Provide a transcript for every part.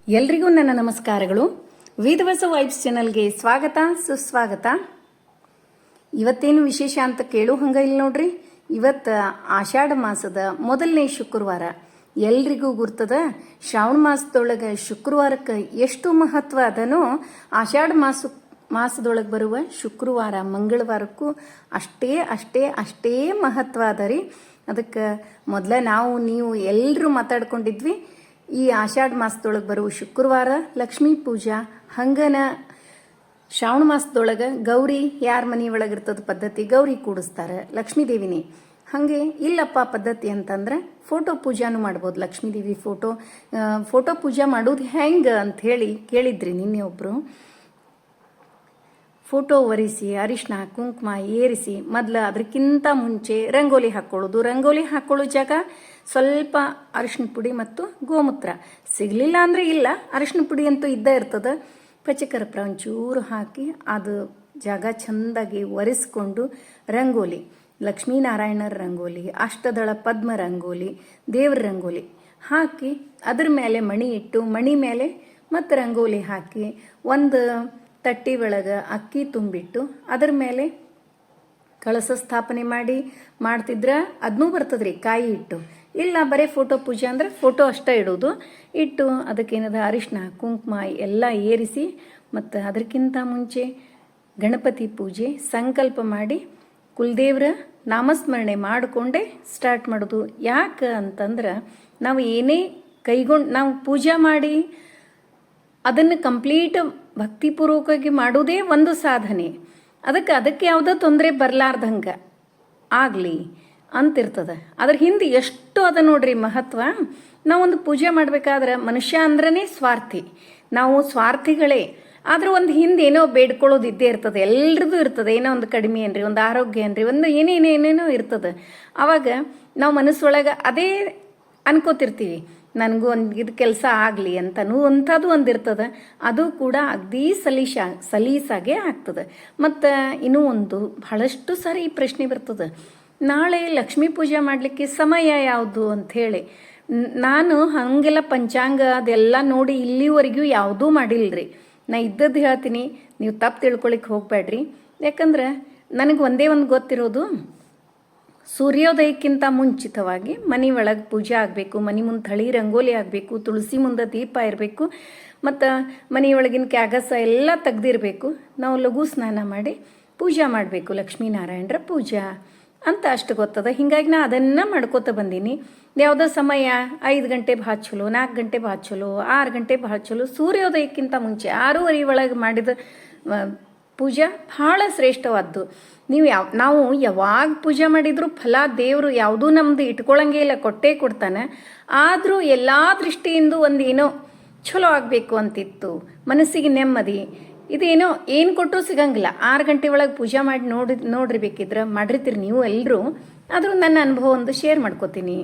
ಎಲ್ರಿಗೂ ನನ್ನ ನಮಸ್ಕಾರಗಳು. ವೇದವಸ ವೈಬ್ಸ್ ಚಾನಲ್ಗೆ ಸ್ವಾಗತ ಸುಸ್ವಾಗತ. ಇವತ್ತೇನು ವಿಶೇಷ ಅಂತ ಕೇಳು ಹಂಗ ಇಲ್ಲ ನೋಡ್ರಿ. ಇವತ್ತು ಆಷಾಢ ಮಾಸದ ಮೊದಲನೇ ಶುಕ್ರವಾರ. ಎಲ್ರಿಗೂ ಗುರ್ತದ ಶ್ರಾವಣ ಮಾಸದೊಳಗೆ ಶುಕ್ರವಾರಕ್ಕೆ ಎಷ್ಟು ಮಹತ್ವ ಅದನೋ ಆಷಾಢ ಮಾಸದೊಳಗೆ ಬರುವ ಶುಕ್ರವಾರ ಮಂಗಳವಾರಕ್ಕೂ ಅಷ್ಟೇ ಅಷ್ಟೇ ಅಷ್ಟೇ ಮಹತ್ವ ಅದ ರೀ. ಅದಕ್ಕೆ ಮೊದಲ ನೀವು ಎಲ್ಲರೂ ಮಾತಾಡ್ಕೊಂಡಿದ್ವಿ. ಈ ಆಷಾಢ ಮಾಸದೊಳಗೆ ಬರುವ ಶುಕ್ರವಾರ ಲಕ್ಷ್ಮೀ ಪೂಜಾ, ಹಂಗನ ಶ್ರಾವಣ ಮಾಸದೊಳಗೆ ಗೌರಿ ಯಾರ ಮನೆ ಒಳಗಿರ್ತದ ಪದ್ಧತಿ ಗೌರಿ ಕೂಡಿಸ್ತಾರೆ ಲಕ್ಷ್ಮೀ ದೇವಿನೇ. ಹಾಗೆ ಇಲ್ಲಪ್ಪ ಪದ್ಧತಿ ಅಂತಂದ್ರೆ ಫೋಟೋ ಪೂಜಾನು ಮಾಡ್ಬೋದು. ಲಕ್ಷ್ಮೀ ದೇವಿ ಫೋಟೋ ಪೂಜಾ ಮಾಡೋದು ಹೆಂಗೆ ಅಂತ ಹೇಳಿ ಕೇಳಿದ್ರಿ ನಿನ್ನೆ ಒಬ್ರು. ಫೋಟೋ ಒರೆಸಿ ಅರಿಶಿನ ಕುಂಕುಮ ಏರಿಸಿ ಮೊದಲು ಅದಕ್ಕಿಂತ ಮುಂಚೆ ರಂಗೋಲಿ ಹಾಕ್ಕೊಳ್ಳೋದು. ರಂಗೋಲಿ ಹಾಕ್ಕೊಳ್ಳೋ ಜಾಗ ಸ್ವಲ್ಪ ಅರಿಶಿನ ಪುಡಿ ಮತ್ತು ಗೋಮೂತ್ರ, ಸಿಗಲಿಲ್ಲ ಅಂದರೆ ಇಲ್ಲ, ಅರಿಶಿನ ಪುಡಿ ಅಂತೂ ಇದ್ದೇ ಇರ್ತದೆ. ಪಚಕರ್ಪೂರ ಒಂಚೂರು ಹಾಕಿ ಅದು ಜಾಗ ಚೆಂದಾಗಿ ಒರೆಸ್ಕೊಂಡು ರಂಗೋಲಿ, ಲಕ್ಷ್ಮೀನಾರಾಯಣರ ರಂಗೋಲಿ, ಅಷ್ಟದಳ ಪದ್ಮ ರಂಗೋಲಿ, ದೇವ್ರ ರಂಗೋಲಿ ಹಾಕಿ ಅದ್ರ ಮೇಲೆ ಮಣಿ ಇಟ್ಟು ಮಣಿ ಮೇಲೆ ಮತ್ತು ರಂಗೋಲಿ ಹಾಕಿ ಒಂದು ತಟ್ಟಿ ಒಳಗೆ ಅಕ್ಕಿ ತುಂಬಿಟ್ಟು ಅದರ ಮೇಲೆ ಕಳಸ ಸ್ಥಾಪನೆ ಮಾಡ್ತಿದ್ರೆ ಅದನ್ನೂ ಬರ್ತದ್ರಿ ಕಾಯಿ ಇಟ್ಟು. ಇಲ್ಲ ಬರೀ ಫೋಟೋ ಪೂಜೆ ಅಂದ್ರೆ ಫೋಟೋ ಅಷ್ಟೇ ಇಡೋದು. ಇಟ್ಟು ಅದಕ್ಕೇನದ ಅರಿಶಿನ ಕುಂಕುಮ ಎಲ್ಲ ಏರಿಸಿ ಮತ್ತು ಅದಕ್ಕಿಂತ ಮುಂಚೆ ಗಣಪತಿ ಪೂಜೆ ಸಂಕಲ್ಪ ಮಾಡಿ ಕುಲದೇವ್ರ ನಾಮಸ್ಮರಣೆ ಮಾಡಿಕೊಂಡೇ ಸ್ಟಾರ್ಟ್ ಮಾಡೋದು. ಯಾಕೆ ಅಂತಂದ್ರೆ ನಾವು ಏನೇ ನಾವು ಪೂಜೆ ಮಾಡಿ ಅದನ್ನು ಕಂಪ್ಲೀಟ್ ಭಕ್ತಿಪೂರ್ವಕವಾಗಿ ಮಾಡೋದೇ ಒಂದು ಸಾಧನೆ. ಅದಕ್ಕೆ ಯಾವುದೋ ತೊಂದರೆ ಬರಲಾರ್ದಂಗೆ ಆಗಲಿ ಅಂತಿರ್ತದೆ. ಅದ್ರ ಹಿಂದೆ ಎಷ್ಟು ಅದ ನೋಡ್ರಿ ಮಹತ್ವ. ನಾವೊಂದು ಪೂಜೆ ಮಾಡಬೇಕಾದ್ರೆ ಮನುಷ್ಯ ಅಂದ್ರೇ ಸ್ವಾರ್ಥಿ, ನಾವು ಸ್ವಾರ್ಥಿಗಳೇ. ಆದ್ರೆ ಒಂದು ಹಿಂದೆ ಏನೋ ಬೇಡ್ಕೊಳ್ಳೋದು ಇದ್ದೇ ಇರ್ತದೆ, ಎಲ್ರದ್ದು ಇರ್ತದೆ. ಏನೋ ಒಂದು ಕಡಿಮೆ ಏನ್ರಿ, ಒಂದು ಆರೋಗ್ಯ ಏನ್ರಿ, ಒಂದು ಏನೇನೇನೇನೋ ಇರ್ತದೆ. ಆವಾಗ ನಾವು ಮನಸ್ಸೊಳಗೆ ಅದೇ ಅನ್ಕೋತಿರ್ತೀವಿ, ನನಗೂ ಇದು ಕೆಲಸ ಆಗಲಿ ಅಂತನೂ ಅಂಥದ್ದು ಒಂದಿರ್ತದೆ. ಅದು ಕೂಡ ಅಗ್ದಿ ಸಲೀಸಾಗೆ ಆಗ್ತದೆ. ಮತ್ತು ಇನ್ನೂ ಒಂದು ಬಹಳಷ್ಟು ಸಾರಿ ಈ ಪ್ರಶ್ನೆ ಬರ್ತದೆ, ನಾಳೆ ಲಕ್ಷ್ಮೀ ಪೂಜೆ ಮಾಡಲಿಕ್ಕೆ ಸಮಯ ಯಾವುದು ಅಂಥೇಳಿ. ನಾನು ಹಾಗೆಲ್ಲ ಪಂಚಾಂಗ ಅದೆಲ್ಲ ನೋಡಿ ಇಲ್ಲಿವರೆಗೂ ಯಾವುದೂ ಮಾಡಿಲ್ಲರಿ. ನಾ ಇದ್ದದ್ದು ಹೇಳ್ತೀನಿ, ನೀವು ತಪ್ಪು ತಿಳ್ಕೊಳಿಕ್ಕೆ ಹೋಗಬೇಡ್ರಿ. ಯಾಕಂದ್ರೆ ನನಗೆ ಒಂದೇ ಒಂದು ಗೊತ್ತಿರೋದು, ಸೂರ್ಯೋದಯಕ್ಕಿಂತ ಮುಂಚಿತವಾಗಿ ಮನೆ ಒಳಗೆ ಪೂಜೆ ಆಗಬೇಕು, ಮನೆ ಮುಂದೆ ಥಳಿ ರಂಗೋಲಿ ಆಗಬೇಕು, ತುಳಸಿ ಮುಂದೆ ದೀಪ ಇರಬೇಕು, ಮತ್ತು ಮನೆಯೊಳಗಿನ ಕ್ಯಾಗಸ ಎಲ್ಲ ತೆಗ್ದಿರಬೇಕು. ನಾವು ಲಘು ಸ್ನಾನ ಮಾಡಿ ಪೂಜೆ ಮಾಡಬೇಕು, ಲಕ್ಷ್ಮೀನಾರಾಯಣರ ಪೂಜಾ ಅಂತ ಅಷ್ಟು ಗೊತ್ತದ. ಹಿಂಗಾಗಿ ನಾ ಅದನ್ನು ಮಾಡ್ಕೋತ ಬಂದೀನಿ. ಯಾವುದೋ ಸಮಯ 5 ಗಂಟೆ ಭಾಳ ಚಲೋ, 4 ಗಂಟೆ ಭಾಳ ಚಲೋ, 6 ಗಂಟೆ ಭಾಳ ಚಲೋ. ಸೂರ್ಯೋದಯಕ್ಕಿಂತ ಮುಂಚೆ 6:30 ಒಳಗೆ ಮಾಡಿದ ಪೂಜಾ ಭಾಳ ಶ್ರೇಷ್ಠವಾದ್ದು. ನಾವು ಯಾವಾಗ ಪೂಜೆ ಮಾಡಿದ್ರು ಫಲ ದೇವರು ಯಾವುದೂ ನಮ್ದು ಇಟ್ಕೊಳ್ಳಂಗೆ ಇಲ್ಲ, ಕೊಟ್ಟೇ ಕೊಡ್ತಾನೆ. ಆದರೂ ಎಲ್ಲ ದೃಷ್ಟಿಯಿಂದ ಒಂದೇನೋ ಚಲೋ ಆಗಬೇಕು ಅಂತಿತ್ತು, ಮನಸ್ಸಿಗೆ ನೆಮ್ಮದಿ. ಇದೇನೋ ಏನು ಕೊಟ್ಟರೂ ಸಿಗಂಗಿಲ್ಲ. 6 ಗಂಟೆ ಒಳಗೆ ಪೂಜೆ ಮಾಡಿ ನೋಡಿರ್ಬೇಕಿದ್ರೆ ಮಾಡಿರ್ತೀರಿ ನೀವು ಎಲ್ಲರೂ. ಆದರೂ ನನ್ನ ಅನುಭವ ಒಂದು ಶೇರ್ ಮಾಡ್ಕೋತೀನಿ.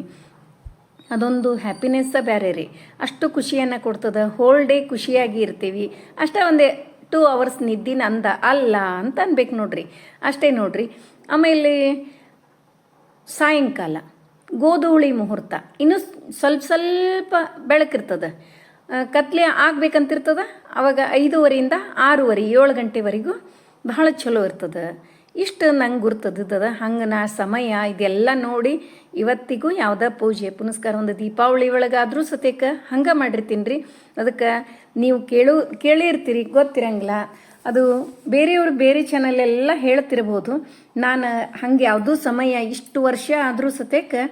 ಅದೊಂದು ಹ್ಯಾಪಿನೆಸ್ಸ ಬೇರೆ ರೀ. ಅಷ್ಟು ಖುಷಿಯನ್ನು ಕೊಡ್ತದೆ. ಹೋಲ್ ಡೇ ಖುಷಿಯಾಗಿ ಇರ್ತೀವಿ. ಅಷ್ಟೇ ಒಂದೇ 2 ಅವರ್ಸ್ ನಿದ್ದಿನ ಅಲ್ಲ ಅಂತ ಅನ್ಬೇಕು ನೋಡ್ರಿ, ಅಷ್ಟೇ ನೋಡ್ರಿ. ಆಮೇಲೆ ಸಾಯಂಕಾಲ ಗೋಧೂಳಿ ಮುಹೂರ್ತ, ಇನ್ನೂ ಸ್ವಲ್ಪ ಬೆಳಕಿರ್ತದೆ, ಕತ್ಲೆ ಆಗ್ಬೇಕಂತಿರ್ತದ. ಅವಾಗ 5:30 6:30 7 ಗಂಟೆವರೆಗೂ ಬಹಳ ಚಲೋ ಇರ್ತದೆ. ಇಷ್ಟು ನಂಗೆ ಗುರ್ತದ. ಹಂಗೆ ನಾ ಸಮಯ ಇದೆಲ್ಲ ನೋಡಿ ಇವತ್ತಿಗೂ ಯಾವುದೇ ಪೂಜೆ ಪುನಸ್ಕಾರ ಒಂದು ದೀಪಾವಳಿ ಒಳಗಾದರೂ ಸತ್ಯಕ್ಕೆ ಹಂಗೆ ಮಾಡಿರ್ತೀನಿ ರೀ. ಅದಕ್ಕೆ ನೀವು ಕೇಳಿರ್ತೀರಿ, ಗೊತ್ತಿರಂಗಿಲ್ಲ. ಅದು ಬೇರೆಯವರು ಬೇರೆ ಚಾನಲೆಲ್ಲ ಹೇಳ್ತಿರ್ಬೋದು. ನಾನು ಹಂಗೆ ಯಾವುದೂ ಸಮಯ ಇಷ್ಟು ವರ್ಷ ಆದರೂ ಸತ್ಯಕ್ಕೆ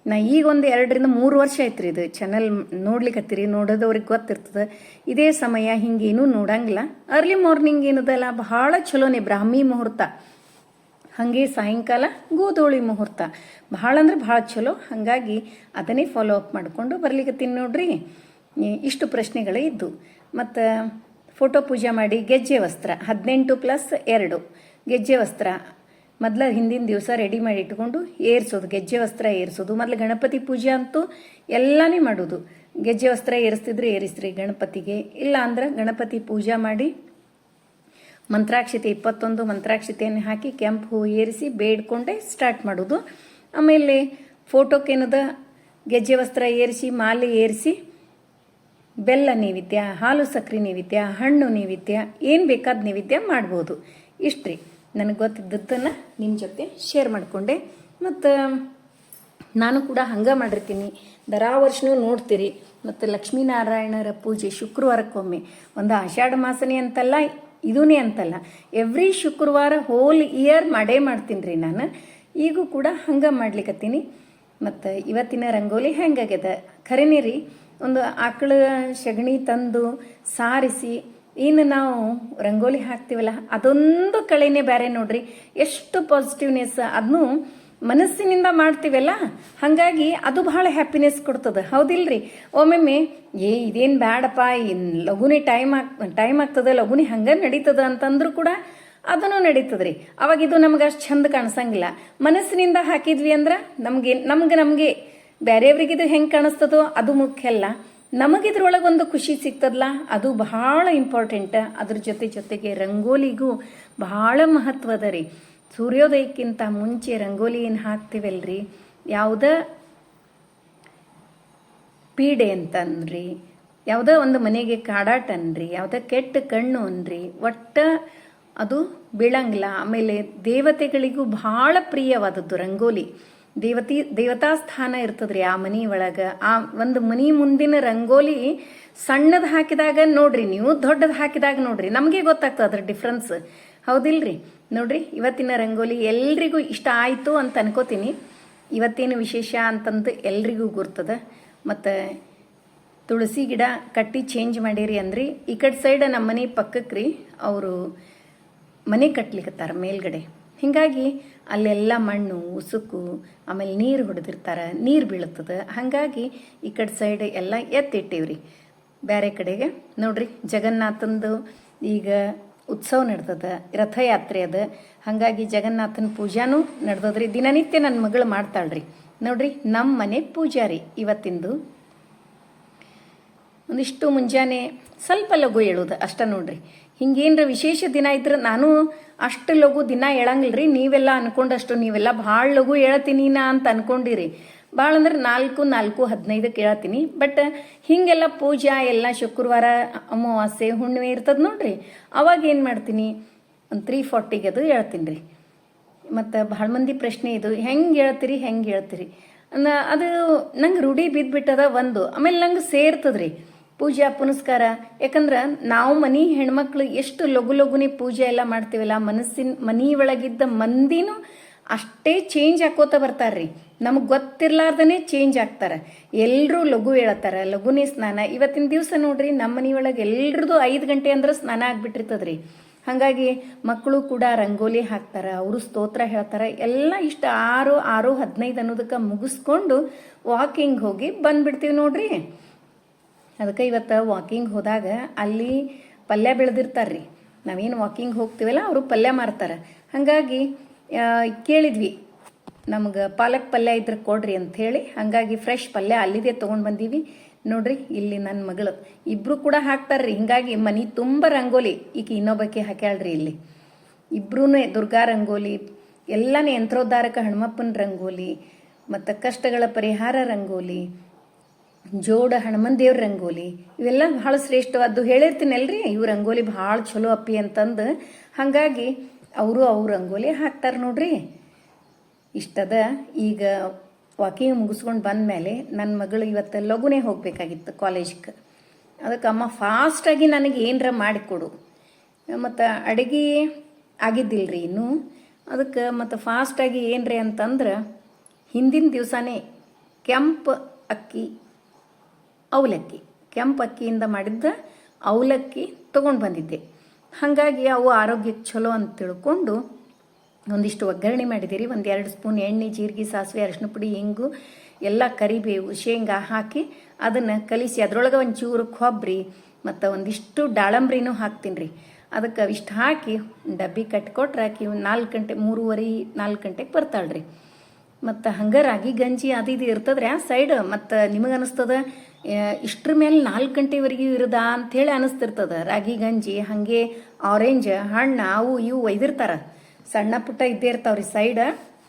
ನಾ ಈಗ ಒಂದು 2 ರಿಂದ 3 ವರ್ಷ ಆಯ್ತು ರೀ ಇದು ಚಾನಲ್ ನೋಡ್ಲಿಕ್ಕತ್ತೀರಿ. ನೋಡೋದವ್ರಿಗೆ ಗೊತ್ತಿರ್ತದೆ. ಇದೇ ಸಮಯ ಹಿಂಗೇನೂ ನೋಡಂಗಿಲ್ಲ. ಅರ್ಲಿ ಮಾರ್ನಿಂಗ್ ಏನದಲ್ಲ ಬಹಳ ಚಲೋನೇ, ಬ್ರಾಹ್ಮಿ ಮುಹೂರ್ತ, ಹಾಗೆ ಸಾಯಂಕಾಲ ಗೋಧೂಳಿ ಮುಹೂರ್ತ ಭಾಳ ಅಂದ್ರೆ ಭಾಳ ಚಲೋ. ಹಾಗಾಗಿ ಅದನ್ನೇ ಫಾಲೋ ಅಪ್ ಮಾಡಿಕೊಂಡು ಬರ್ಲಿಕ್ಕತ್ತೀನಿ ನೋಡ್ರಿ. ಇಷ್ಟು ಪ್ರಶ್ನೆಗಳೇ ಇದ್ದು. ಮತ್ತು ಫೋಟೋ ಪೂಜೆ ಮಾಡಿ ಗೆಜ್ಜೆ ವಸ್ತ್ರ 18+2 ಗೆಜ್ಜೆ ವಸ್ತ್ರ ಮೊದಲ ಹಿಂದಿನ ದಿವಸ ರೆಡಿ ಮಾಡಿ ಇಟ್ಕೊಂಡು ಏರಿಸೋದು, ಗೆಜ್ಜೆ ವಸ್ತ್ರ ಏರಿಸೋದು. ಮೊದಲು ಗಣಪತಿ ಪೂಜೆ ಅಂತೂ ಎಲ್ಲನೇ ಮಾಡೋದು. ಗೆಜ್ಜೆ ವಸ್ತ್ರ ಏರಿಸ್ತಿದ್ರೆ ಏರಿಸ್ರಿ ಗಣಪತಿಗೆ, ಇಲ್ಲ ಅಂದ್ರೆ ಗಣಪತಿ ಪೂಜೆ ಮಾಡಿ ಮಂತ್ರಾಕ್ಷತೆ 21 ಮಂತ್ರಾಕ್ಷತೆಯನ್ನು ಹಾಕಿ ಕೆಂಪು ಹೂ ಏರಿಸಿ ಬೇಡ್ಕೊಂಡೆ ಸ್ಟಾರ್ಟ್ ಮಾಡೋದು. ಆಮೇಲೆ ಫೋಟೋಕ್ಕೇನದ ಗೆಜ್ಜೆ ವಸ್ತ್ರ ಏರಿಸಿ ಮಾಲೆ ಏರಿಸಿ ಬೆಲ್ಲ ನೈವೇದ್ಯ, ಹಾಲು ಸಕ್ಕರೆ ನೈವೇದ್ಯ, ಹಣ್ಣು ನೈವೇದ್ಯ, ಏನು ಬೇಕಾದ ನೈವೇದ್ಯ ಮಾಡ್ಬೋದು. ಇಷ್ಟ್ರಿ ನನಗೆ ಗೊತ್ತಿದ್ದದ್ದನ್ನು ನಿಮ್ಮ ಜೊತೆ ಶೇರ್ ಮಾಡಿಕೊಂಡೆ. ಮತ್ತು ನಾನು ಕೂಡ ಹಂಗೆ ಮಾಡಿರ್ತೀನಿ, ವರ್ಷನೂ ನೋಡ್ತೀರಿ. ಮತ್ತು ಲಕ್ಷ್ಮೀನಾರಾಯಣರ ಪೂಜೆ ಶುಕ್ರವಾರಕ್ಕೊಮ್ಮೆ, ಒಂದು ಆಷಾಢ ಮಾಸನೇ ಅಂತಲ್ಲ, ಇದೂನೇ ಅಂತಲ್ಲ, ಎವ್ರಿ ಶುಕ್ರವಾರ ಹೋಲ್ ಇಯರ್ ಮಾಡೇ ಮಾಡ್ತೀನಿ ರೀ ನಾನು. ಈಗೂ ಕೂಡ ಹಂಗೆ ಮಾಡ್ಲಿಕ್ಕತ್ತೀನಿ. ಮತ್ತು ಇವತ್ತಿನ ರಂಗೋಲಿ ಹೆಂಗಾಗ್ಯದ ಖರೇನೇ ರೀ, ಒಂದು ಆಕಳ ಸಗಣಿ ತಂದು ಸಾರಿಸಿ ಇನ್ನು ನಾವು ರಂಗೋಲಿ ಹಾಕ್ತೀವಲ್ಲ, ಅದೊಂದು ಕಳೆನೇ ಬೇರೆ ನೋಡ್ರಿ. ಎಷ್ಟು ಪಾಸಿಟಿವ್ನೆಸ್, ಅದನ್ನು ಮನಸ್ಸಿನಿಂದ ಮಾಡ್ತೀವಲ್ಲ, ಹಾಗಾಗಿ ಅದು ಬಹಳ ಹ್ಯಾಪಿನೆಸ್ ಕೊಡ್ತದೆ, ಹೌದಿಲ್ರಿ? ಒಮ್ಮೊಮ್ಮೆ ಇದೇನು ಬ್ಯಾಡಪ್ಪ, ಲಘುನೇ ಟೈಮ್ ಆಗ್ತದೆ, ಲಘುನೇ ಹಂಗೆ ನಡೀತದ ಅಂತಂದ್ರೂ ಕೂಡ ಅದನ್ನು ನಡೀತದ್ರಿ. ಅವಾಗ ಇದು ನಮ್ಗೆ ಅಷ್ಟು ಚಂದ ಕಾಣಿಸಂಗಿಲ್ಲ. ಮನಸ್ಸಿನಿಂದ ಹಾಕಿದ್ವಿ ಅಂದ್ರೆ ನಮಗೆ ಬೇರೆಯವ್ರಿಗಿದು ಹೆಂಗೆ ಕಾಣಿಸ್ತದೋ ಅದು ಮುಖ್ಯ ಅಲ್ಲ, ನಮಗಿದ್ರೊಳಗೊಂದು ಖುಷಿ ಸಿಗ್ತದಲ್ಲ, ಅದು ಬಹಳ ಇಂಪಾರ್ಟೆಂಟ್. ಅದ್ರ ಜೊತೆಗೆ ರಂಗೋಲಿಗೂ ಬಹಳ ಮಹತ್ವದ ರೀ. ಸೂರ್ಯೋದಯಕ್ಕಿಂತ ಮುಂಚೆ ರಂಗೋಲಿ ಏನು ಹಾಕ್ತೀವಲ್ರಿ, ಯಾವುದೇ ಪೀಡೆ ಅಂತನ್ರಿ, ಯಾವುದೋ ಒಂದು ಮನೆಗೆ ಕಾಡಾಟ ಅನ್ರಿ, ಯಾವುದೋ ಕೆಟ್ಟ ಕಣ್ಣು ಅನ್ರಿ, ಒಟ್ಟ ಅದು ಬೀಳಂಗಿಲ್ಲ. ಆಮೇಲೆ ದೇವತೆಗಳಿಗೂ ಬಹಳ ಪ್ರಿಯವಾದದ್ದು ರಂಗೋಲಿ. ದೇವತಾ ಸ್ಥಾನ ಇರ್ತದ್ರಿ ಆ ಮನಿ ಒಳಗೆ. ಆ ಒಂದು ಮನಿ ಮುಂದಿನ ರಂಗೋಲಿ ಸಣ್ಣದು ಹಾಕಿದಾಗ ನೋಡ್ರಿ, ನೀವು ದೊಡ್ಡದು ಹಾಕಿದಾಗ ನೋಡ್ರಿ, ನಮಗೆ ಗೊತ್ತಾಗ್ತದೆ ಅದ್ರ ಡಿಫ್ರೆನ್ಸ್, ಹೌದಿಲ್ರಿ? ನೋಡ್ರಿ, ಇವತ್ತಿನ ರಂಗೋಲಿ ಎಲ್ರಿಗೂ ಇಷ್ಟ ಆಯಿತು ಅಂತ ಅನ್ಕೋತೀನಿ. ಇವತ್ತೇನು ವಿಶೇಷ ಅಂತಂದು ಎಲ್ರಿಗೂ ಗುರ್ತದ. ಮತ್ತು ತುಳಸಿ ಗಿಡ ಕಟ್ಟಿ ಚೇಂಜ್ ಮಾಡಿರಿ ಅಂದ್ರಿ. ಈ ಕಡೆ ಸೈಡ್ ನಮ್ಮ ಮನೆ ಪಕ್ಕಕ್ಕೆ ರೀ ಅವರು ಮನೆ ಕಟ್ಲಿಕ್ಕತ್ತಾರ ಮೇಲ್ಗಡೆ. ಹೀಗಾಗಿ ಅಲ್ಲೆಲ್ಲ ಮಣ್ಣು ಉಸುಕು, ಆಮೇಲೆ ನೀರು ಹೊಡೆದಿರ್ತಾರೆ, ನೀರು ಬೀಳುತ್ತದೆ. ಹಾಗಾಗಿ ಈ ಕಡೆ ಸೈಡ್ ಎಲ್ಲ ಎತ್ತಿಟ್ಟಿವ್ರಿ. ಬೇರೆ ಕಡೆಗೆ ನೋಡ್ರಿ, ಜಗನ್ನಾಥಂದು ಈಗ ಉತ್ಸವ ನಡ್ದದ, ರಥಯಾತ್ರೆ ಅದ. ಹಾಗಾಗಿ ಜಗನ್ನಾಥನ ಪೂಜಾನೂ ನಡ್ದದ್ರಿ. ದಿನನಿತ್ಯ ನನ್ನ ಮಗಳು ಮಾಡ್ತಾಳ್ರಿ. ನೋಡ್ರಿ, ನಮ್ಮ ಮನೆ ಪೂಜಾರಿ ಇವತ್ತಿಂದು. ಒಂದಿಷ್ಟು ಮುಂಜಾನೆ ಸ್ವಲ್ಪ ಲಘು ಹೇಳೋದು ಅಷ್ಟ ನೋಡ್ರಿ. ಹಿಂಗೇನ್ರ ವಿಶೇಷ ದಿನ ಇದ್ರೆ ನಾನು ಅಷ್ಟು ಲಘು ದಿನ ಹೇಳಂಗಿಲ್ರಿ. ನೀವೆಲ್ಲ ಅನ್ಕೊಂಡಷ್ಟು ನೀವೆಲ್ಲ ಭಾಳ ಲಘು ಹೇಳ್ತೀನಿ ನಾ ಅಂತ ಅನ್ಕೊಂಡಿರಿ. ಭಾಳ ಅಂದ್ರೆ 4:15 ಹೇಳ್ತೀನಿ. ಬಟ್ ಹೀಗೆಲ್ಲ ಪೂಜಾ ಎಲ್ಲ ಶುಕ್ರವಾರ ಅಮಾವಾಸ್ಯೆ ಹುಣ್ಣಿಮೆ ಇರ್ತದೆ ನೋಡ್ರಿ, ಅವಾಗ ಏನು ಮಾಡ್ತೀನಿ, ಒಂದು 3:40 ಅದು ಹೇಳ್ತೀನಿ ರೀ. ಮತ್ತು ಭಾಳ ಮಂದಿ ಪ್ರಶ್ನೆ ಇದು, ಹೆಂಗೆ ಹೇಳ್ತೀರಿ ಅದು ನಂಗೆ ರೂಢಿ ಬಿದ್ದುಬಿಟ್ಟದ ಒಂದು. ಆಮೇಲೆ ನಂಗೆ ಸೇರ್ತದ್ರಿ ಪೂಜಾ ಪುನಸ್ಕಾರ. ಯಾಕಂದ್ರೆ ನಾವು ಮನೆ ಹೆಣ್ಮಕ್ಳು ಎಷ್ಟು ಲಘುನೇ ಪೂಜೆ ಎಲ್ಲ ಮಾಡ್ತೀವಲ್ಲ, ಮನಿ ಒಳಗಿದ್ದ ಮಂದಿನೂ ಅಷ್ಟೇ ಚೇಂಜ್ ಹಾಕೋತ ಬರ್ತಾರ್ರಿ. ನಮಗೆ ಗೊತ್ತಿರ್ಲಾರ್ದನೇ ಚೇಂಜ್ ಆಗ್ತಾರೆ. ಎಲ್ಲರೂ ಲಘು ಹೇಳ್ತಾರೆ, ಲಘುನೇ ಸ್ನಾನ. ಇವತ್ತಿನ ದಿವಸ ನೋಡ್ರಿ, ನಮ್ಮ ಮನೆಯೊಳಗೆ ಎಲ್ರದ್ದು 5 ಗಂಟೆ ಅಂದ್ರೆ ಸ್ನಾನ ಆಗ್ಬಿಟ್ಟಿರ್ತದ್ರಿ. ಹಾಗಾಗಿ ಮಕ್ಕಳು ಕೂಡ ರಂಗೋಲಿ ಹಾಕ್ತಾರೆ, ಅವರು ಸ್ತೋತ್ರ ಹೇಳ್ತಾರೆ. ಎಲ್ಲ ಇಷ್ಟ 6:15 ಅನ್ನೋದಕ್ಕೆ ಮುಗಿಸ್ಕೊಂಡು ವಾಕಿಂಗ್ ಹೋಗಿ ಬಂದ್ಬಿಡ್ತೀವಿ ನೋಡ್ರಿ. ಅದಕ್ಕೆ ಇವತ್ತು ವಾಕಿಂಗ್ ಹೋದಾಗ ಅಲ್ಲಿ ಪಲ್ಯ ಬೆಳೆದಿರ್ತಾರ್ರಿ. ನಾವೇನು ವಾಕಿಂಗ್ ಹೋಗ್ತೀವಲ್ಲ, ಅವರು ಪಲ್ಯ ಮಾರ್ತಾರೆ. ಹಾಗಾಗಿ ಕೇಳಿದ್ವಿ, ನಮ್ಗೆ ಪಾಲಕ್ ಪಲ್ಯ ಇದ್ರೆ ಕೊಡ್ರಿ ಅಂಥೇಳಿ. ಹಾಗಾಗಿ ಫ್ರೆಶ್ ಪಲ್ಯ ಅಲ್ಲಿದೆ ತೊಗೊಂಡು ಬಂದೀವಿ. ನೋಡ್ರಿ, ಇಲ್ಲಿ ನನ್ನ ಮಗಳು ಇಬ್ಬರು ಕೂಡ ಹಾಕ್ತಾರ್ರಿ. ಹಿಂಗಾಗಿ ಮನೆ ತುಂಬ ರಂಗೋಲಿ. ಈಗ ಇನ್ನೊಬ್ಬಕ್ಕೆ ಹಾಕ್ಯಾಳ್ರಿ. ಇಲ್ಲಿ ಇಬ್ರೂ ದುರ್ಗಾ ರಂಗೋಲಿ, ಎಲ್ಲನೇ ಯಂತ್ರೋದ್ಧಾರಕ ಹನುಮಪ್ಪನ ರಂಗೋಲಿ, ಮತ್ತು ಕಷ್ಟಗಳ ಪರಿಹಾರ ರಂಗೋಲಿ, ಜೋಡ ಹನುಮನ್ ದೇವ್ರ ರಂಗೋಲಿ, ಇವೆಲ್ಲ ಭಾಳ ಶ್ರೇಷ್ಠವಾದ್ದು ಹೇಳಿರ್ತೀನಲ್ರಿ. ಇವು ರಂಗೋಲಿ ಭಾಳ ಚಲೋ ಅಪ್ಪಿ ಅಂತಂದು. ಹಾಗಾಗಿ ಅವರು ರಂಗೋಲಿ ಹಾಕ್ತಾರೆ ನೋಡ್ರಿ. ಇಷ್ಟದ. ಈಗ ವಾಕಿಂಗ್ ಮುಗಿಸ್ಕೊಂಡು ಬಂದಮೇಲೆ ನನ್ನ ಮಗಳು ಇವತ್ತು ಲಘುನೇ ಹೋಗಬೇಕಾಗಿತ್ತು ಕಾಲೇಜ್ಗೆ. ಅದಕ್ಕೆ ಅಮ್ಮ ಫಾಸ್ಟಾಗಿ ನನಗೆ ಏನರ ಮಾಡಿಕೊಡು. ಮತ್ತು ಅಡುಗೆ ಆಗಿದ್ದಿಲ್ರಿ ಇನ್ನೂ. ಅದಕ್ಕೆ ಮತ್ತು ಫಾಸ್ಟಾಗಿ ಏನ್ರಿ ಅಂತಂದ್ರೆ, ಹಿಂದಿನ ದಿವಸನೇ ಕೆಂಪು ಅಕ್ಕಿಯಿಂದ ಮಾಡಿದ್ದ ಅವಲಕ್ಕಿ ತೊಗೊಂಡು ಬಂದಿದ್ದೆ. ಹಾಗಾಗಿ ಅವು ಆರೋಗ್ಯಕ್ಕೆ ಚಲೋ ಅಂತ ತಿಳ್ಕೊಂಡು ಒಂದಿಷ್ಟು ಒಗ್ಗರಣೆ ಮಾಡಿದ್ದೀರಿ. 1-2 ಸ್ಪೂನ್ ಎಣ್ಣೆ, ಜೀರಿಗೆ, ಸಾಸಿವೆ, ಅರಿಶಿನ ಪುಡಿ, ಹಿಂಗು, ಎಲ್ಲ ಕರಿಬೇವು, ಶೇಂಗಾ ಹಾಕಿ ಅದನ್ನು ಕಲಿಸಿ ಅದರೊಳಗೆ ಒಂಚೂರು ಕೊಬ್ಬರಿ ಮತ್ತು ಒಂದಿಷ್ಟು ದಾಳಂಬ್ರಿನೂ ಹಾಕ್ತೀನಿ ರೀ. ಅದಕ್ಕೆ ಇಷ್ಟು ಹಾಕಿ ಡಬ್ಬಿ ಕಟ್ಕೊಟ್ರೆ ಆಕಿ 3:30-4 ಗಂಟೆಗೆ ಬರ್ತಾಳ್ರಿ. ಮತ್ತು ಹಂಗೆ ರಾಗಿ ಗಂಜಿ ಅದು ಇದು ಇರ್ತದ್ರಿ ಆ ಸೈಡ್. ಮತ್ತು ನಿಮಗೆ ಅನಿಸ್ತದ ಇಷ್ಟ್ರ ಮೇಲೆ 4 ಗಂಟೆವರೆಗೂ ಇರೋದಾ ಅಂಥೇಳಿ ಅನಿಸ್ತಿರ್ತದೆ. ರಾಗಿ ಗಂಜಿ ಹಾಗೆ ಆರೆಂಜ್ ಹಣ್ಣು ಅವು ಇವು ಒಯ್ದಿರ್ತಾರೆ, ಸಣ್ಣ ಪುಟ್ಟ ಇದ್ದೇ ಇರ್ತಾವ್ರಿ ಸೈಡ್.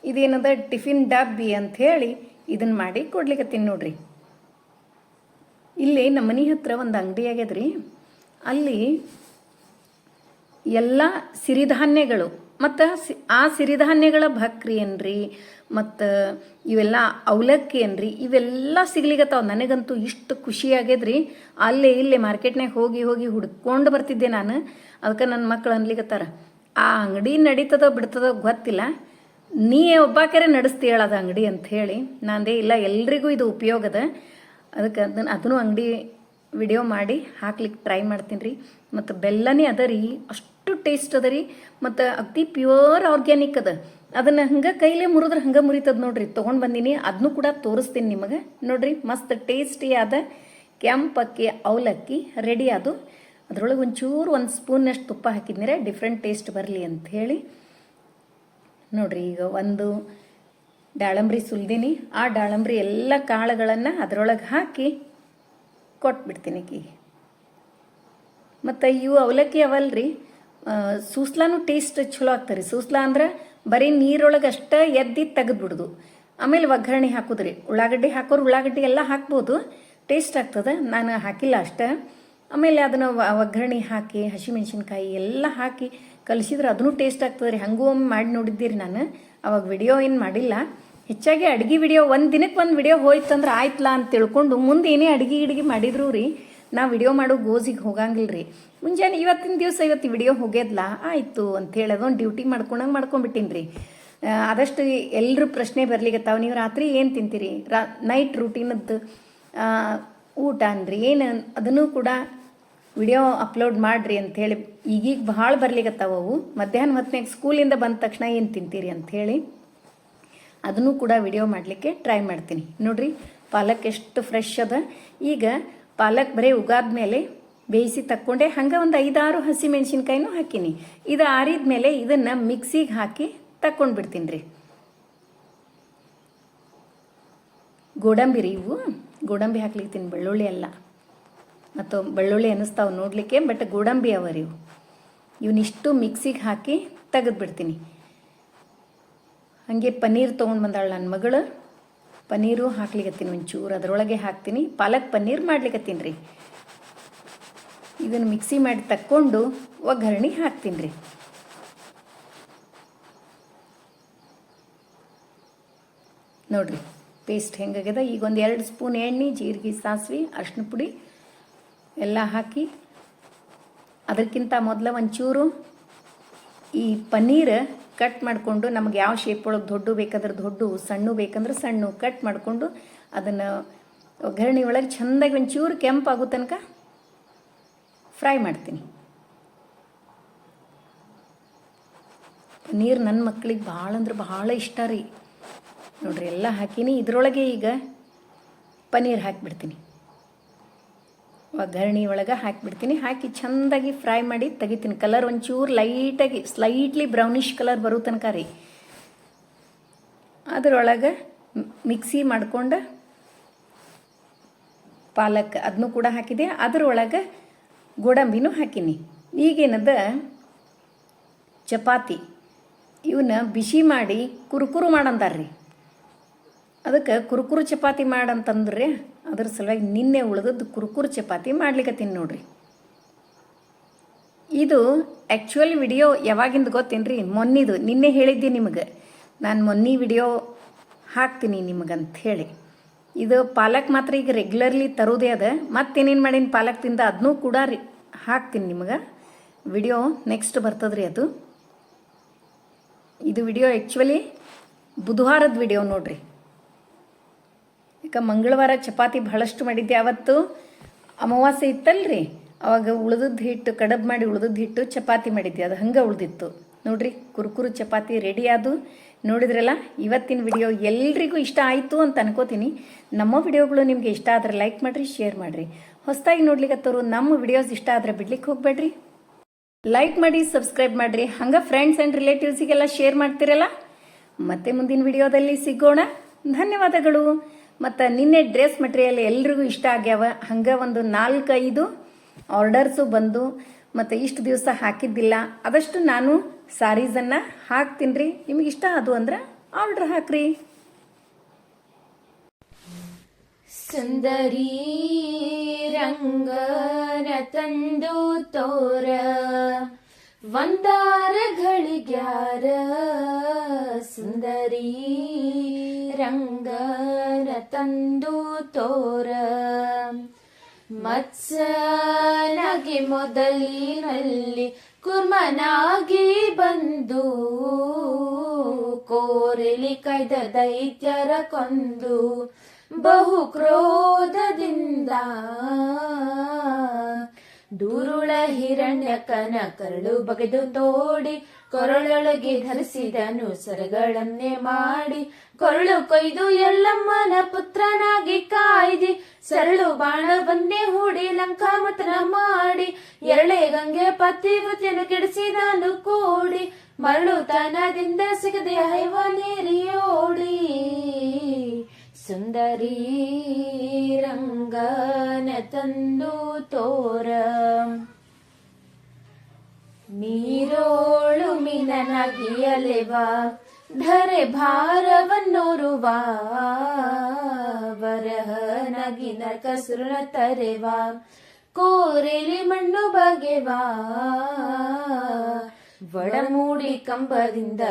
ಇದೇನದ ಟಿಫಿನ್ ಡಬ್ಬಿ ಅಂಥೇಳಿ ಇದನ್ನು ಮಾಡಿ ಕೊಡ್ಲಿಕ್ಕತ್ತೀನಿ ನೋಡ್ರಿ. ಇಲ್ಲಿ ನಮ್ಮ ಮನೆ ಹತ್ರ ಒಂದು ಅಂಗಡಿ ಆಗ್ಯದ್ರಿ. ಅಲ್ಲಿ ಎಲ್ಲ ಸಿರಿಧಾನ್ಯಗಳು ಮತ್ತು ಆ ಸಿರಿಧಾನ್ಯಗಳ ಭಕ್ರಿ ಏನ್ರಿ ಮತ್ತು ಇವೆಲ್ಲ ಅವಲಕ್ಕಿ ಏನ್ರಿ ಇವೆಲ್ಲ ಸಿಗ್ಲಿಗತ್ತಾವ. ನನಗಂತೂ ಇಷ್ಟು ಖುಷಿ ಆಗ್ಯದ್ರಿ. ಅಲ್ಲೇ ಇಲ್ಲೇ ಮಾರ್ಕೆಟ್ನಾಗ ಹೋಗಿ ಹೋಗಿ ಹುಡ್ಕೊಂಡು ಬರ್ತಿದ್ದೆ ನಾನು. ಅದಕ್ಕೆ ನನ್ನ ಮಕ್ಕಳು ಅನ್ಲಿಕತ್ತಾರ, ಆ ಅಂಗಡಿ ನಡೀತದೋ ಬಿಡ್ತದೋ ಗೊತ್ತಿಲ್ಲ, ನೀ ಒಬ್ಬಾಕರೆ ನಡೆಸ್ತೀಯಳ ಅದು ಅಂಗಡಿ ಅಂತ ಹೇಳಿ. ನಾನಂದೇ ಇಲ್ಲ, ಎಲ್ರಿಗೂ ಇದು ಉಪಯೋಗದ. ಅದಕ್ಕೆ ಅದನ್ನು ಅಂಗಡಿ ವಿಡಿಯೋ ಮಾಡಿ ಹಾಕ್ಲಿಕ್ಕೆ ಟ್ರೈ ಮಾಡ್ತೀನಿ ರೀ. ಮತ್ತು ಬೆಲ್ಲನೇ ಅದ ರೀ, ಅಷ್ಟು ಟೇಸ್ಟ್ ಅದ ರೀ. ಮತ್ತು ಅತಿ ಪ್ಯೂರ್ ಆರ್ಗ್ಯಾನಿಕ್ ಅದ. ಅದನ್ನು ಹಂಗೆ ಕೈಲೇ ಮುರಿದ್ರೆ ಹಂಗೆ ಮುರಿತದ ನೋಡ್ರಿ. ತೊಗೊಂಡು ಬಂದೀನಿ, ಅದನ್ನು ಕೂಡ ತೋರಿಸ್ತೀನಿ ನಿಮಗೆ. ನೋಡ್ರಿ, ಮಸ್ತ್ ಟೇಸ್ಟಿ ಆದ ಕೆಂಪಕ್ಕಿ ಅವಲಕ್ಕಿ ರೆಡಿ ಅದು. ಅದರೊಳಗೆ ಒಂಚೂರು 1 ಸ್ಪೂನಷ್ಟು ತುಪ್ಪ ಹಾಕಿದ್ನಿರ ಡಿಫ್ರೆಂಟ್ ಟೇಸ್ಟ್ ಬರಲಿ ಅಂತ ಹೇಳಿ. ನೋಡ್ರಿ, ಈಗ ಒಂದು ದಾಳಂಬ್ರಿ ಸುಲ್ದೀನಿ. ಆ ದಾಳಂಬ್ರಿ ಎಲ್ಲ ಕಾಳುಗಳನ್ನು ಅದರೊಳಗೆ ಹಾಕಿ ಕೊಟ್ಬಿಡ್ತೀನಿ ಕಿ. ಮತ್ತು ಇವು ಅವಲಕ್ಕಿ ಅವಲ್ರಿ, ಸೂಸ್ಲಾನು ಟೇಸ್ಟ್ ಚಲೋ ಆಗ್ತಾರೆ. ಸೂಸ್ಲಾ ಅಂದ್ರೆ ಬರೀ ನೀರೊಳಗೆ ಅಷ್ಟೇ ಎದ್ದು ತೆಗೆದ್ಬಿಡ್ದು, ಆಮೇಲೆ ಒಗ್ಗರಣೆ ಹಾಕೋದ್ರಿ. ಉಳ್ಳಾಗಡ್ಡಿ ಹಾಕೋರು ಉಳ್ಳಾಗಡ್ಡಿ ಎಲ್ಲ ಹಾಕ್ಬೋದು, ಟೇಸ್ಟ್ ಆಗ್ತದೆ. ನಾನು ಹಾಕಿಲ್ಲ ಅಷ್ಟೇ. ಆಮೇಲೆ ಅದನ್ನು ಒಗ್ಗರಣೆ ಹಾಕಿ ಹಸಿಮೆಣ್ಸಿನ್ಕಾಯಿ ಎಲ್ಲ ಹಾಕಿ ಕಲಿಸಿದ್ರೆ ಅದನ್ನು ಟೇಸ್ಟ್ ಆಗ್ತದೆ ರೀ. ಹಂಗೂ ಒಮ್ಮೆ ಮಾಡಿ ನೋಡಿದ್ದೀರಿ ನಾನು. ಅವಾಗ ವಿಡಿಯೋ ಏನು ಮಾಡಿಲ್ಲ. ಹೆಚ್ಚಾಗಿ ಅಡುಗೆ ವಿಡಿಯೋ ಒಂದು ದಿನಕ್ಕೆ ಒಂದು ವಿಡಿಯೋ ಹೋಯ್ತಂದ್ರೆ ಆಯ್ತಲ್ಲ ಅಂತ ತಿಳ್ಕೊಂಡು ಮುಂದೆ ಏನೇ ಅಡುಗೆ ಮಾಡಿದ್ರು ರೀ, ನಾ ವಿಡಿಯೋ ಮಾಡೋ ಗೋಜಿಗೆ ಹೋಗಂಗಿಲ್ಲ ರೀ. ಮುಂಜಾನೆ ಇವತ್ತಿನ ದಿವಸ ಇವತ್ತು ವಿಡಿಯೋ ಹೋಗ್ಯದ್ಲ ಆಯಿತು ಅಂಥೇಳಿ ಅದೊಂದು ಡ್ಯೂಟಿ ಮಾಡ್ಕೊಂಬಿಟ್ಟಿನಿ ರೀ. ಆದಷ್ಟು ಎಲ್ಲರೂ ಪ್ರಶ್ನೆ ಬರ್ಲಿಗತ್ತಾವ, ನೀವು ರಾತ್ರಿ ಏನು ತಿಂತೀರಿ, ನೈಟ್ ರೂಟೀನದ್ದು ಊಟ ಅನ್ರಿ ಏನು, ಅದನ್ನು ಕೂಡ ವಿಡಿಯೋ ಅಪ್ಲೋಡ್ ಮಾಡಿರಿ ಅಂಥೇಳಿ ಈಗೀಗ ಭಾಳ ಬರ್ಲಿಗತ್ತಾವ ಅವು. ಮಧ್ಯಾಹ್ನ ಹೊತ್ತಿನಾಗ ಸ್ಕೂಲಿಂದ ಬಂದ ತಕ್ಷಣ ಏನು ತಿಂತೀರಿ ಅಂಥೇಳಿ ಅದನ್ನು ಕೂಡ ವಿಡಿಯೋ ಮಾಡಲಿಕ್ಕೆ ಟ್ರೈ ಮಾಡ್ತೀನಿ. ನೋಡ್ರಿ, ಪಾಲಕ್ ಎಷ್ಟು ಫ್ರೆಶ್ ಅದ. ಈಗ ಪಾಲಕ್ ಬರೀ ಉಗಾದ ಮೇಲೆ ಬೇಯಿಸಿ ತಕ್ಕೊಂಡೆ. ಹಂಗೆ ಒಂದು 5-6 ಹಸಿ ಮೆಣಸಿನ್ಕಾಯಿನೂ ಹಾಕೀನಿ. ಇದು ಆರಿದ ಮೇಲೆ ಇದನ್ನು ಮಿಕ್ಸಿಗೆ ಹಾಕಿ ತಕ್ಕೊಂಡು ಬಿಡ್ತೀನಿ ರೀ. ಗೋಡಂಬಿ ರೀ ಇವು, ಗೋಡಂಬಿ ಹಾಕ್ಲಿಕ್ತೀನಿ, ಬೆಳ್ಳುಳ್ಳಿ ಅಲ್ಲ. ಮತ್ತು ಬೆಳ್ಳುಳ್ಳಿ ಅನ್ನಿಸ್ತಾವೆ ನೋಡಲಿಕ್ಕೆ, ಬಟ್ ಗೋಡಂಬಿ ಅವರಿ ಇವು. ಇವನ್ನಿಷ್ಟು ಮಿಕ್ಸಿಗೆ ಹಾಕಿ ತೆಗೆದುಬಿಡ್ತೀನಿ. ಹಾಗೆ ಪನ್ನೀರ್ ತೊಗೊಂಡು ಬಂದಾಳೆ ನನ್ನ ಮಗಳು, ಪನ್ನೀರು ಹಾಕ್ಲಿಕತ್ತೀನಿ ಒಂಚೂರು ಅದರೊಳಗೆ ಹಾಕ್ತೀನಿ. ಪಾಲಕ್ ಪನ್ನೀರ್ ಮಾಡ್ಲಿಕತ್ತೀನಿ ರೀ. ಇದನ್ನು ಮಿಕ್ಸಿ ಮಾಡಿ ತಕ್ಕೊಂಡು ಒಗ್ಗರಣೆ ಹಾಕ್ತೀನಿ ರೀ. ನೋಡ್ರಿ ಪೇಸ್ಟ್ ಹೆಂಗಾಗ್ಯದ. ಈಗ ಒಂದು 2 ಸ್ಪೂನ್ ಎಣ್ಣೆ, ಜೀರಿಗೆ, ಸಾಸಿವೆ, ಅರಿಶಿನ ಪುಡಿ ಎಲ್ಲ ಹಾಕಿ, ಅದಕ್ಕಿಂತ ಮೊದಲು ಒಂಚೂರು ಈ ಪನ್ನೀರ್ ಕಟ್ ಮಾಡಿಕೊಂಡು ನಮಗೆ ಯಾವ ಶೇಪ್ ಒಳಗೆ ದೊಡ್ಡ ಬೇಕಾದ್ರೆ ದೊಡ್ಡ, ಸಣ್ಣ ಬೇಕಂದ್ರೆ ಸಣ್ಣ ಕಟ್ ಮಾಡಿಕೊಂಡು ಅದನ್ನು ಒಗ್ಗರಣೆ ಒಳಗೆ ಚೆಂದಾಗಿ ಒಂಚೂರು ಕೆಂಪಾಗೋ ತನಕ ಫ್ರೈ ಮಾಡ್ತೀನಿ. ಪನ್ನೀರ್ ನನ್ನ ಮಕ್ಕಳಿಗೆ ಭಾಳ ಅಂದ್ರೆ ಭಾಳ ಇಷ್ಟ ರೀ. ನೋಡ್ರಿ, ಎಲ್ಲ ಹಾಕೀನಿ. ಇದರೊಳಗೆ ಈಗ ಪನ್ನೀರ್ ಹಾಕಿಬಿಡ್ತೀನಿ, ಒಗ್ಗರಣೆ ಒಳಗೆ ಹಾಕಿಬಿಡ್ತೀನಿ. ಹಾಕಿ ಚೆಂದಾಗಿ ಫ್ರೈ ಮಾಡಿ ತೆಗಿತೀನಿ. ಕಲರ್ ಒಂಚೂರು ಲೈಟಾಗಿ ಸ್ಲೈಟ್ಲಿ ಬ್ರೌನಿಷ್ ಕಲರ್ ಬರೋ ತನಕ ರೀ. ಅದರೊಳಗೆ ಮಿಕ್ಸಿ ಮಾಡ್ಕೊಂಡು ಪಾಲಕ್ ಅದನ್ನು ಕೂಡ ಹಾಕಿದೆ. ಅದರೊಳಗೆ ಗೋಡಂಬಿನೂ ಹಾಕೀನಿ. ಈಗೇನದ ಚಪಾತಿ ಇವನ್ನ ಬಿಸಿ ಮಾಡಿ ಕುರುಕುರು ಮಾಡಂತಾರ್ರಿ. ಅದಕ್ಕೆ ಕುರುಕುರು ಚಪಾತಿ ಮಾಡಂತಂದ್ರೆ ಅದ್ರ ಸಲುವಾಗಿ ನಿನ್ನೆ ಉಳಿದದ್ದು ಕುರುಕುರು ಚಪಾತಿ ಮಾಡ್ಲಿಕ್ಕತ್ತೀನಿ ನೋಡ್ರಿ. ಇದು ಆ್ಯಕ್ಚುಯಲ್ ವಿಡಿಯೋ ಯಾವಾಗಿಂದ ಗೊತ್ತೇನ್ರಿ, ಮೊನ್ನಿದು. ನಿನ್ನೆ ಹೇಳಿದ್ದೆ ನಿಮಗೆ ನಾನು ಮೊನ್ನೆ ವಿಡಿಯೋ ಹಾಕ್ತೀನಿ ನಿಮಗಂತ ಹೇಳಿ. ಇದು ಪಾಲಕ್ ಮಾತ್ರ ಈಗ ರೆಗ್ಯುಲರ್ಲಿ ತರೋದೇ ಅದ. ಮತ್ತೇನೇನು ಮಾಡೀನಿ ಪಾಲಕ್ ತಿಂದ ಅದನ್ನೂ ಕೂಡ ಹಾಕ್ತೀನಿ ನಿಮಗೆ. ವಿಡಿಯೋ ನೆಕ್ಸ್ಟ್ ಬರ್ತದ್ರಿ ಅದು. ಇದು ವಿಡಿಯೋ ಆ್ಯಕ್ಚುಲಿ ಬುಧವಾರದ ವಿಡಿಯೋ ನೋಡ್ರಿ. ಈಗ ಮಂಗಳವಾರ ಚಪಾತಿ ಬಹಳಷ್ಟು ಮಾಡಿದ್ದೆ. ಅವತ್ತು ಅಮಾವಾಸ್ಯೆ ಇತ್ತಲ್ರಿ, ಅವಾಗ ಉಳಿದದ್ದು ಹಿಟ್ಟು ಕಡಬ್ ಮಾಡಿ ಉಳಿದದ್ದು ಹಿಟ್ಟು ಚಪಾತಿ ಮಾಡಿದ್ದೆ, ಅದು ಹಂಗೆ ಉಳಿದಿತ್ತು ನೋಡ್ರಿ. ಕುರುಕುರು ಚಪಾತಿ ರೆಡಿ ಆದು. ನೋಡಿದ್ರಲ್ಲ, ಇವತ್ತಿನ ವಿಡಿಯೋ ಎಲ್ರಿಗೂ ಇಷ್ಟ ಆಯಿತು ಅಂತ ಅನ್ಕೋತೀನಿ. ನಮ್ಮ ವಿಡಿಯೋಗಳು ನಿಮಗೆ ಇಷ್ಟ ಆದರೆ ಲೈಕ್ ಮಾಡಿರಿ, ಶೇರ್ ಮಾಡಿರಿ. ಹೊಸದಾಗಿ ನೋಡ್ಲಿಕ್ಕತ್ತವರು ನಮ್ಮ ವಿಡಿಯೋಸ್ ಇಷ್ಟ ಆದರೆ ಬಿಡ್ಲಿಕ್ಕೆ ಹೋಗ್ಬೇಡ್ರಿ. ಲೈಕ್ ಮಾಡಿ, ಸಬ್ಸ್ಕ್ರೈಬ್ ಮಾಡಿರಿ. ಹಂಗೆ ಫ್ರೆಂಡ್ಸ್ ಆ್ಯಂಡ್ ರಿಲೇಟಿವ್ಸಿಗೆಲ್ಲ ಶೇರ್ ಮಾಡ್ತಿರಲ್ಲ. ಮತ್ತೆ ಮುಂದಿನ ವಿಡಿಯೋದಲ್ಲಿ ಸಿಗೋಣ. ಧನ್ಯವಾದಗಳು. ಮತ್ತು ನಿನ್ನೆ ಡ್ರೆಸ್ ಮಟೀರಿಯಲ್ ಎಲ್ರಿಗೂ ಇಷ್ಟ ಆಗ್ಯಾವ. ಹಂಗೆ ಒಂದು 4-5 ಆರ್ಡರ್ಸು ಬಂದು, ಮತ್ತು ಇಷ್ಟು ದಿವಸ ಹಾಕಿದ್ದಿಲ್ಲ. ಆದಷ್ಟು ನಾನು ಸಾರೀಸನ್ನು ಹಾಕ್ತೀನಿ ರೀ. ನಿಮಗೆ ಇಷ್ಟ ಅದು ಅಂದ್ರೆ ಆರ್ಡ್ರ್ ಹಾಕ್ರಿ. ಸುಂದರಿ ರಂಗನ ತಂದು ತೋರ ಒಂದಾರಗಳಿಗ್ಯಾರ ಸುಂದರಿ ರಂಗನ ತಂದು ತೋರ ಮತ್ಸನಾಗಿ ಮೊದಲಿನಲ್ಲಿ ಕುರ್ಮನಾಗಿ ಬಂದು ಕೋರೆಲಿ ಕೈದ ದೈತ್ಯರ ಕೊಂದು ಬಹು ಕ್ರೋಧದಿಂದ ದೂರುಳ ಹಿರಣ್ಯಕನ ಕರಳು ಬಗೆದು ತೋಡಿ ಕೊರಳೊಳಗೆ ಧರಿಸಿದನು ಸರಗಳನ್ನೇ ಮಾಡಿ ಕೊರಳು ಕೊಯ್ದು ಎಲ್ಲಮ್ಮನ ಪುತ್ರನಾಗಿ ಕಾಯ್ದಿ ಸರಳು ಬಾಣವನ್ನೇ ಹೂಡಿ ಲಂಕಾಮತನ ಮಾಡಿ ಎರಳೆ ಗಂಗೆ ಪತಿವತಿಯನ್ನು ಕೆಡಿಸಿದನು ಕೂಡಿ ಮರಳುತನದಿಂದ ಸಿಗದೆ ಹೈವನೇರಿಯೋಡಿ ಸುಂದರಿ ರಂಗನ ತಂದು ತೋರ ನೀರೋಳು ಮೀನನಾಗಿಯಲೆವ ಧರೆ ಭಾರವನ್ನೋರುವ ವರಹನಾಗಿ ನರಕಸುರನ ತರೆವ ಕೋರೆಲಿ ಮಣ್ಣು ಬಗೆವಾ ವಡಮೂಡಿ ಕಂಬದಿಂದ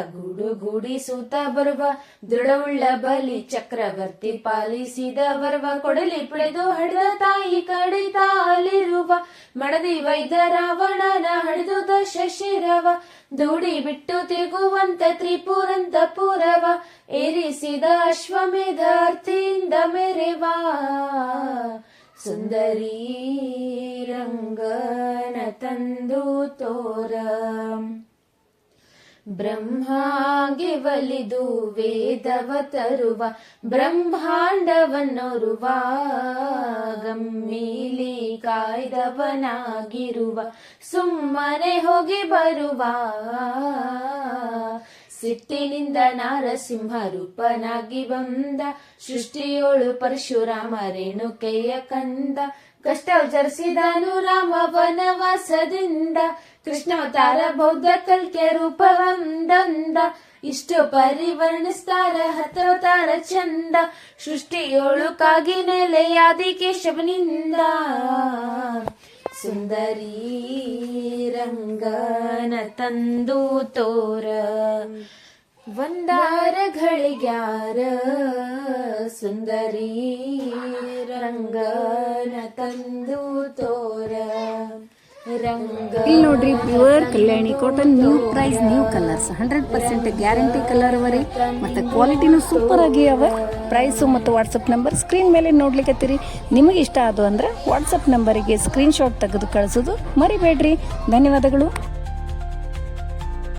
ಗೂಡಿ ಸೂತ ಬರುವ ದೃಢವುಳ್ಳ ಬಲಿ ಚಕ್ರವರ್ತಿ ಪಾಲಿಸಿದ ಬರುವ ಕೊಡಲಿ ಪಡೆದು ಹಡೆದ ತಾಯಿ ಕಡಿತಾಲಿರುವ ಮಡದಿ ವೈದ್ಯ ರಾವಣನ ಹಡೆದು ದಶಶಿರವ ದೂಡಿ ಬಿಟ್ಟು ತಿರುಗುವಂತ ತ್ರಿಪುರಂತ ಪುರವ ಏರಿಸಿದ ಅಶ್ವಮೇಧ ಅರ್ಥಿಯಿಂದ ಮೆರೆವಾ ಸುಂದರಿ ರಂಗನ ತಂದು ತೋರ ಬ್ರಹ್ಮಗೆ ಒಲಿದು ವೇದವ ತರುವ ಬ್ರಹ್ಮಾಂಡವನ್ನೊರುವ ಗಮ್ಮಿಲಿ ಕಾಯ್ದವನಾಗಿರುವ ಸುಮ್ಮನೆ ಹೋಗಿ ಬರುವ ಸಿಟ್ಟಿನಿಂದ ನಾರಸಿಂಹ ರೂಪನಾಗಿ ಬಂದ ಸೃಷ್ಟಿಯೋಳು ಪರಶುರಾಮ ರೇಣುಕೆಯ ಕಂದ ಕಷ್ಟ ವಿಚಾರಿಸಿದನು ರಾಮ ವನವಾಸದಿಂದ ಕೃಷ್ಣಾವತಾರ ಬೌದ್ಧ ಕಲ್ಕೆ ರೂಪವಂದಂದ ಇಷ್ಟು ಪರಿವರ್ಣಿಸ್ತಾರ ಹತ್ತವತಾರ ಚಂದ ಸೃಷ್ಟಿಯೋಳು ಕಾಗಿ ನೆಲೆಯಾದಿ ಕೇಶವನಿಂದ ಸುಂದರಿ ರಂಗನ ತಂದು ತೋರ ಒಂದಾರಗಳಿಗ್ಯಾರ ಸುಂದರಿ ರಂಗನ ತಂದು ತೋರ ಇಲ್ಲಿ ನೋಡ್ರಿ pure Kalyani cotton new price new colours 100% guarantee colour ಅವರಿ ಮತ್ತು ಕ್ವಾಲಿಟಿನೂ ಸೂಪರ್ ಆಗಿ ಅವ ಪ್ರೈಸು ಮತ್ತು ವಾಟ್ಸಪ್ ನಂಬರ್ ಸ್ಕ್ರೀನ್ ಮೇಲೆ ನೋಡ್ಲಿಕ್ಕತ್ತೀರಿ. ನಿಮಗೆ ಇಷ್ಟ ಆದವು ಅಂದ್ರೆ ವಾಟ್ಸಪ್ ನಂಬರಿಗೆ ಸ್ಕ್ರೀನ್ಶಾಟ್ ತೆಗೆದು ಕಳಿಸೋದು ಮರಿಬೇಡ್ರಿ. ಧನ್ಯವಾದಗಳು.